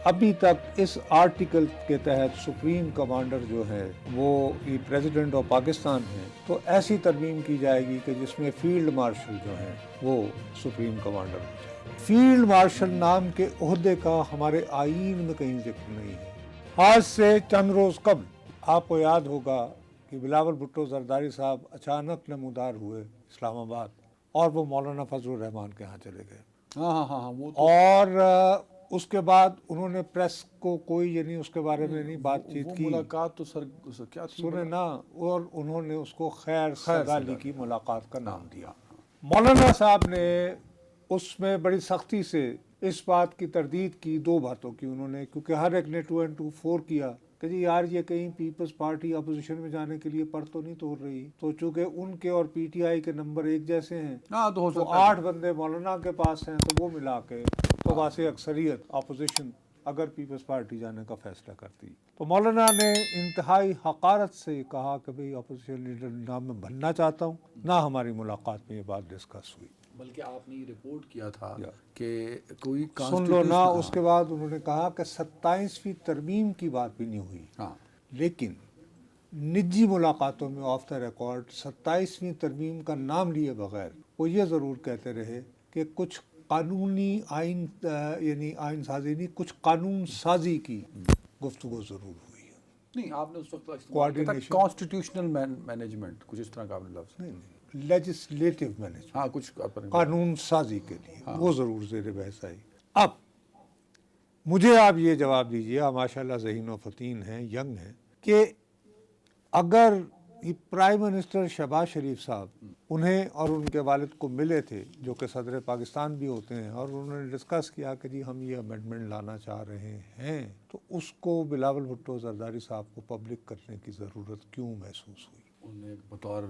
अभी तक इस आर्टिकल के तहत सुप्रीम कमांडर जो है वो प्रेसिडेंट ऑफ पाकिस्तान है, तो ऐसी तरमीम की जाएगी कि जिसमें फील्ड मार्शल जो है वो सुप्रीम कमांडर हो जाए। फील्ड मार्शल नाम के ओहदे का हमारे आईन में कहीं जिक्र नहीं है। आज से चंद रोज कबल आपको याद होगा कि बिलावल भुट्टो जरदारी साहब अचानक नमूदार हुए इस्लामाबाद और वो मौलाना फजलुर रहमान के यहाँ चले गए। हाँ वो तो। और उसके बाद उन्होंने प्रेस को कोई यानी उसके बारे में नहीं बातचीत की। मुलाकात तो सर क्या थी सुने ना, और उन्होंने उसको खैर सगाली की मुलाकात का नाम दिया। मौलाना साहब ने उसमें बड़ी सख्ती से इस बात की तरदीद की, दो बातों की उन्होंने, क्योंकि हर एक ने 2 and 2 4 किया कि जी यार ये कहीं पीपल्स पार्टी अपोजिशन में जाने के लिए पर तो नहीं तोड़ रही। तो चूंकि उनके और पीटीआई के नंबर एक जैसे हैं तो 8 बंदे मौलाना के पास हैं, तो वो मिला के तो वासे अक्सरियत अपोजिशन अगर पीपल्स पार्टी जाने का फैसला करती। तो मौलाना ने इंतहाई हकारत से कहा कि भाई अपोजिशन लीडर ना मैं बनना चाहता हूँ, ना हमारी मुलाकात में ये बात डिस्कस हुई। बल्कि आपने रिपोर्ट किया था कि कोई सुन लो ना, उसके बाद उन्होंने कहा कि 27वीं तरमीम की बात भी नहीं हुई। लेकिन निजी मुलाकातों में ऑफ द रिकॉर्ड 27वीं तरमीम का नाम लिए बगैर वो ये ज़रूर कहते रहे कि कुछ कानूनी आइन यानी आइन साजी नहीं, कुछ कानून साजी की गुफ्तगू ज़रूर हुई है। नहीं, आपने उस वक्त कॉन्स्टिट्यूशनल मैनेजमेंट कुछ इस तरह का आपने लफ्ज़ नहीं, लेजिस्लेटिव मैनेजमेंट, हाँ कुछ कानून साजी के लिए वो ज़रूर ज़ेर बहस आई। अब मुझे आप ये जवाब दीजिए, आप माशाल्लाह ज़हीन व फ़तीन हैं, यंग हैं, कि अगर ये प्राइम मिनिस्टर शहबाज शरीफ साहब उन्हें और उनके वालिद को मिले थे, जो कि सदर पाकिस्तान भी होते हैं, और उन्होंने डिस्कस किया कि जी हम ये अमेंडमेंट लाना चाह रहे हैं, तो उसको बिलावल भुट्टो जरदारी साहब को पब्लिक करने की ज़रूरत क्यों महसूस हुई? उन्होंने बतौर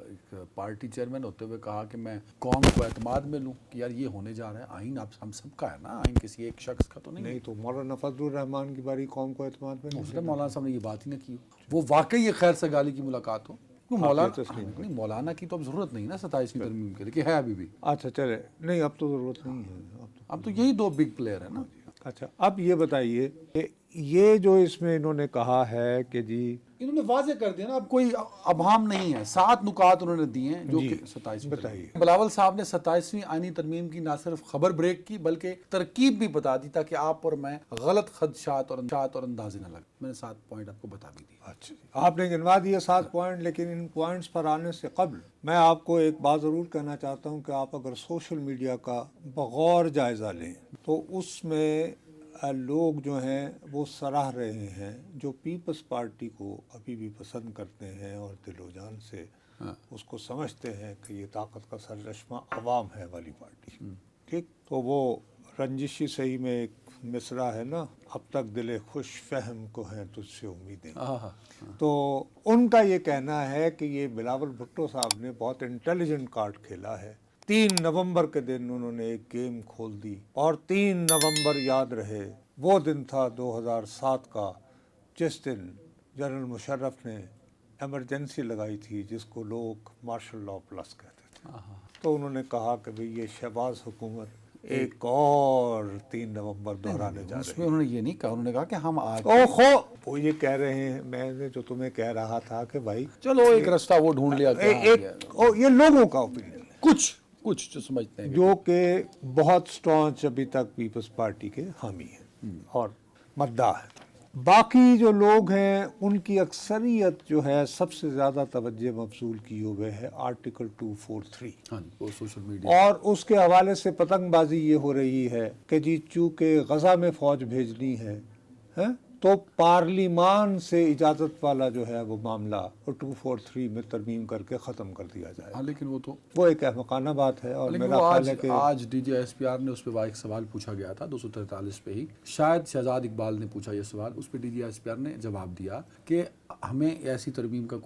एक पार्टी चेयरमैन होते हुए कहा कि मैं कौम को एतमाद में लूँ कि यार ये होने जा रहा है, आइन आप हम सबका है ना, आइन किसी एक शख्स का तो नहीं। तो मौलाना फजलुर रहमान की बारी कौम को एतमाद में नहीं, मौलाना साहब ने ये बात ही ना की, वो वाकई ये खैर सगाली की मुलाकात हो। मौलाना मौलाना की तो अब जरूरत नहीं ना 27वीं तरमीम के लिए, है अभी भी। अच्छा चले, नहीं अब तो ज़रूरत नहीं है, अब तो यही 2 बिग प्लेयर है ना। अच्छा, अब ये बताइए कि ये जो इसमें इन्होंने कहा है कि जी इन्होंने वाजे कर दिया ना, अब कोई अभाम नहीं है, 7 नुकात उन्होंने दिए हैं जो कि 27 बताइए। बिलावल साहब ने 27वीं आईनी तरमीम की ना सिर्फ खबर ब्रेक की बल्कि तरकीब भी बता दी ताकि आप और मैं गलत खदशात और अंदाजे न लगे। मैंने 7 पॉइंट आपको बता भी दिए। अच्छा, आपने गिनवा दिए 7 पॉइंट, लेकिन इन पॉइंट्स पर आने से कबल मैं आपको एक बात ज़रूर कहना चाहता हूँ कि आप अगर सोशल मीडिया का बगौर जायज़ा लें तो उसमें लोग जो हैं वो सराह रहे हैं, जो पीपल्स पार्टी को अभी भी पसंद करते हैं और दिलो जान से उसको समझते हैं कि ये ताकत का सरचश्मा अवाम है वाली पार्टी। ठीक, तो वो रंजिशी सही में एक मिसरा है ना, अब तक दिले खुश फहम को हैं तुझसे उम्मीदें। तो उनका ये कहना है कि ये बिलावल भुट्टो साहब ने बहुत इंटेलिजेंट कार्ड खेला है। 3 नवंबर के दिन उन्होंने एक गेम खोल दी, और 3 नवंबर याद रहे वो दिन था 2007 का, जिस दिन जनरल मुशर्रफ ने इमरजेंसी लगाई थी जिसको लोग मार्शल लॉ प्लस कहते थे। तो उन्होंने कहा कि भाई ये शहबाज हुकूमत एक और 3 नवंबर दोहराने जा रही है। उसमें उन्होंने ये नहीं कहा, उन्होंने कहा कि हम आज वो ये कह रहे हैं, मैंने जो तुम्हें कह रहा था कि भाई चलो एक रास्ता वो ढूंढ लिया। ये लोगों का ओपिनियन है, कुछ जो समझते हैं, जो कि बहुत स्टॉन्च अभी तक पीपल्स पार्टी के हामी हैं और मद्दा है। बाकी जो लोग हैं उनकी अक्सरियत जो है सबसे ज़्यादा तवज्जो मबसूल की हुए है आर्टिकल 243। वो सोशल मीडिया, और उसके हवाले से पतंगबाजी ये हो रही है कि जी चूँकि गज़ा में फ़ौज भेजनी है तो पार्लिमान से इजाज़त वाला जो है वो मामला और 243 में तरमीम करके ख़त्म कर दिया जाए। हाँ, लेकिन वो एक अहमकाना बात है। और मेरा ख्याल है कि आज DGSPR ने उस पर एक सवाल पूछा गया था 243 पे ही, शायद शहजाद इकबाल ने पूछा ये सवाल, उस पर DGSPR ने जवाब दिया कि हमें ऐसी तरमीम का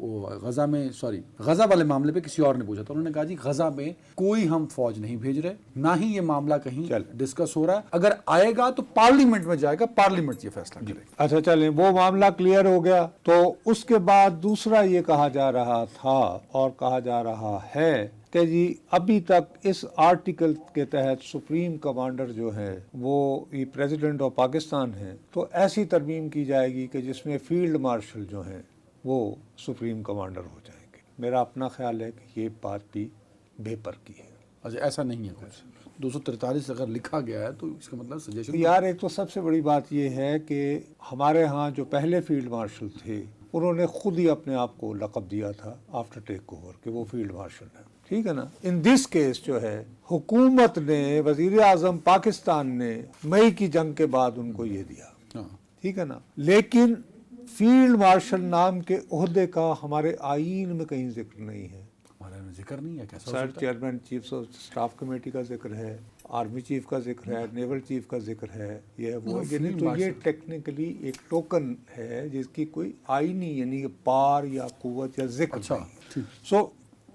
गज़ा वाले मामले पे किसी और ने पूछा, तो उन्होंने कहा जी गज़ा में कोई हम फौज नहीं भेज रहे, ना ही ये मामला कहीं डिस्कस हो रहा है, अगर आएगा तो पार्लियामेंट में जाएगा, पार्लियामेंट ये फैसला करेगा। अच्छा चलें, वो मामला क्लियर हो गया। तो उसके बाद दूसरा ये कहा जा रहा था और कहा जा रहा है कि जी अभी तक इस आर्टिकल के तहत सुप्रीम कमांडर जो है वो ये प्रेसिडेंट ऑफ पाकिस्तान है, तो ऐसी तरमीम की जाएगी कि जिसमें फील्ड मार्शल जो हैं वो सुप्रीम कमांडर हो जाएंगे। मेरा अपना ख्याल है कि ये बात भी बेपर की है। अच्छा, ऐसा नहीं है कुछ 243 अगर लिखा गया है तो इसका मतलब सजेशन यार एक तो सबसे बड़ी बात ये है कि हमारे यहाँ जो पहले फील्ड मार्शल थे उन्होंने खुद ही अपने आप को लक़ब दिया था आफ्टर टेक ओवर कि वो फील्ड मार्शल है, ठीक है ना। इन दिस केस जो है हुकूमत ने, वजीर आजम पाकिस्तान ने मई की जंग के बाद उनको ये दिया, ठीक है ना। लेकिन फील्ड मार्शल नाम के ओहदे का हमारे आईन में कहीं जिक्र नहीं है। हमारे में जिक्र नहीं है, कैसा sir chairman chief of staff committee का जिक्र है, आर्मी चीफ का जिक्र है, नेवल चीफ का जिक्र है, ये वो यानी तो ये टेक्निकली एक टोकन है जिसकी कोई आईनी यानी पार या कुव्वत या जिक्र नहीं। सो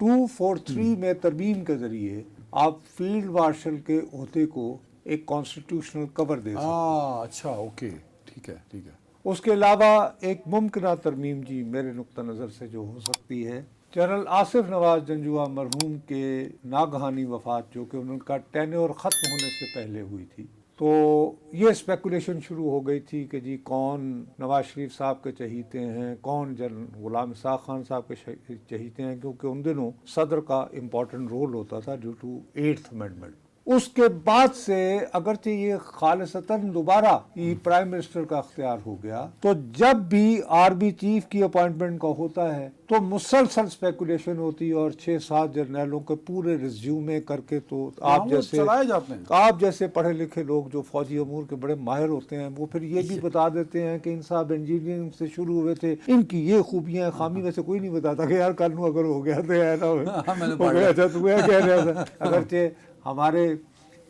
243 में तरमीम के जरिए आप फील्ड मार्शल के ओहदे को एक कॉन्स्टिट्यूशनल कवर दे सकते। अच्छा, ओके, ठीक है, ठीक है। उसके अलावा एक मुमकिन तरमीम जी मेरे नुक्ता नज़र से जो हो सकती है, जनरल आसिफ नवाज जंजुआ मरहूम के नागहानी वफात जो कि उनका टेन्योर ख़त्म होने से पहले हुई थी, तो ये स्पेकुलेशन शुरू हो गई थी कि जी कौन नवाज शरीफ साहब के चहीते हैं, कौन जनरल गुलाम इसाक खान साहब के चहीते हैं, क्योंकि उन दिनों सदर का इम्पोर्टेंट रोल होता था ड्यू टू 8th अमेंडमेंट। उसके बाद से अगरचे ये खालिसतन दोबारा ये प्राइम मिनिस्टर का अख्तियार हो गया, तो जब भी आर्मी चीफ की अपॉइंटमेंट का होता है तो मुसलसल स्पेकुलेशन होती है और 6-7 जर्नलों के पूरे रिज्यूमे करके, तो आप जैसे चलाए जाते हैं, आप जैसे पढ़े लिखे लोग जो फौजी अमूर के बड़े माहिर होते हैं वो फिर ये भी बता देते हैं कि इन साहब इंजीनियरिंग से शुरू हुए थे, इनकी ये खूबियां खामी। वैसे कोई नहीं बताता कि यार कल नू अगर हो गया तो अच्छा तू कह रहा था। अगरचे हमारे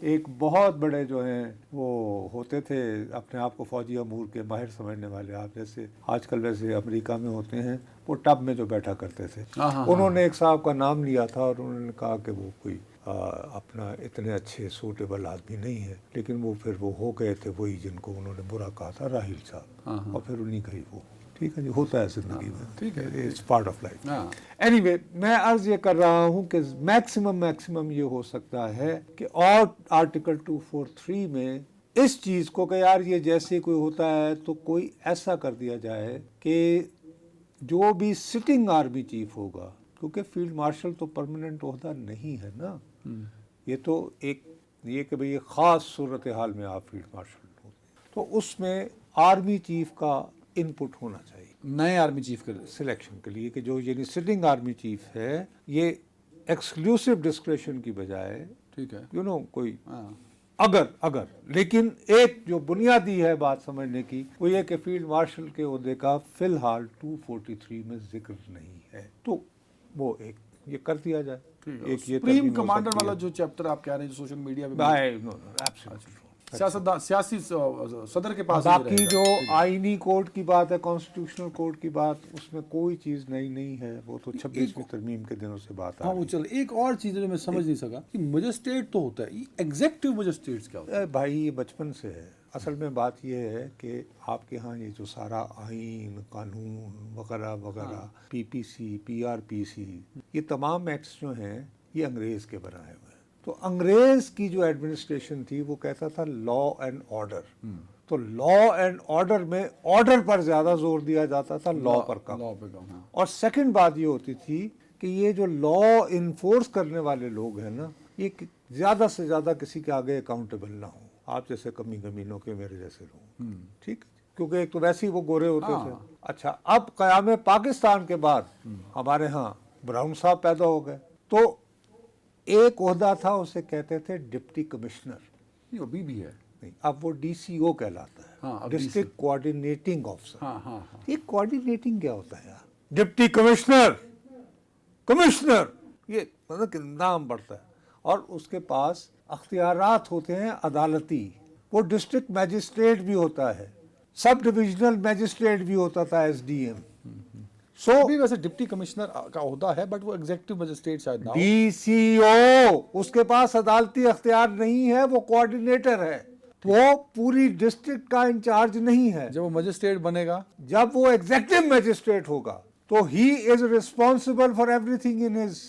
एक बहुत बड़े जो हैं वो होते थे अपने आप को फौजी अमूर के माहिर समझने वाले, आप जैसे आजकल वैसे अमेरिका में होते हैं वो टब में जो बैठा करते थे, उन्होंने एक साहब का नाम लिया था और उन्होंने कहा कि वो कोई अपना इतने अच्छे सूटेबल आदमी नहीं है, लेकिन वो फिर वो हो गए थे वही जिनको उन्होंने बुरा कहा था, राहिल साहब, और फिर उन्हीं का ही वो, ठीक है जी, होता है जिंदगी में, ठीक है, it's part of life. Anyway, मैं अर्ज ये कर रहा हूँ कि मैक्सिमम ये हो सकता है कि और आर्टिकल 243 में इस चीज को कि यार ये जैसे कोई होता है तो कोई ऐसा कर दिया जाए कि जो भी सिटिंग आर्मी चीफ होगा, क्योंकि फील्ड मार्शल तो परमानेंट ओहदा नहीं है ना, ये तो एक ये कि भाई खास सूरत हाल में आप फील्ड मार्शल हो, तो उसमें आर्मी चीफ का इनपुट होना चाहिए नए आर्मी चीफ के सिलेक्शन के लिए, कि जो यानी सिटिंग आर्मी चीफ है ये एक्सक्लूसिव डिस्क्रेशन की बजाय, ठीक है, यू नो कोई अगर लेकिन एक जो बुनियादी है बात समझने की वो ये कि फील्ड मार्शल के ओहदे का फिलहाल 243 में जिक्र नहीं है, तो वो एक ये कर दिया जाए। एक ये सुप्रीम कमांडर वाला जो चैप्टर आप कह रहे हैं जो सोशल मीडिया पे सियासी सदर के पास, बाकी जो आईनी कोड की बात है, कॉन्स्टिट्यूशनल कोड की बात, उसमें कोई चीज नहीं है, वो तो 26वीं तरमीम के दिनों से बात है। वो चल एक और चीज जो मैं समझ नहीं सका कि मजिस्ट्रेट तो होता है, एग्जेक्टिव मजिस्ट्रेट्स क्या होता है? भाई ये बचपन से है। असल में बात ये है कि आपके यहाँ ये जो सारा आइन कानून वगैरह वगैरह, पीपीसी, पीआरपीसी, ये तमाम एक्ट्स जो हैं ये अंग्रेज के बनाए हुए हैं। तो अंग्रेज की जो एडमिनिस्ट्रेशन थी वो कहता था लॉ एंड ऑर्डर, तो लॉ एंड ऑर्डर में ऑर्डर पर ज्यादा जोर दिया जाता था, लॉ पर कम। और सेकंड बात ये होती थी कि ये जो लॉ इन्फोर्स करने वाले लोग हैं ना, ये ज्यादा से ज्यादा किसी के आगे अकाउंटेबल ना हो, आप जैसे कमी कमीनों के मेरे जैसे लोग, ठीक, क्योंकि एक तो वैसे ही वो गोरे होते थे। अच्छा, अब क़याम पाकिस्तान के बाद हमारे यहाँ ब्राउन साहब पैदा हो गए, तो एक ओहदा था उसे कहते थे डिप्टी कमिश्नर, अभी भी है नहीं, अब वो डीसीओ कहलाता है, डिस्ट्रिक्ट कोऑर्डिनेटिंग ऑफिसर। ये कोऑर्डिनेटिंग क्या होता है यार? डिप्टी कमिश्नर, कमिश्नर, ये मतलब नाम बढ़ता है, और उसके पास अख्तियारात होते हैं अदालती, वो डिस्ट्रिक्ट मैजिस्ट्रेट भी होता है, सब डिविजनल मैजिस्ट्रेट भी होता था, एसडीएम। अभी वैसे डिप्टी कमिश्नर का ओहदा है, बट वो एग्जीक्यूटिव मजिस्ट्रेट शायद ना हो। डीसीओ, उसके पास अदालती अख्तियार नहीं है, वो कोऑर्डिनेटर है, वो पूरी डिस्ट्रिक्ट का इंचार्ज नहीं है। जब वो मजिस्ट्रेट बनेगा, जब वो एग्जीक्यूटिव मजिस्ट्रेट होगा, तो he is responsible for everything in his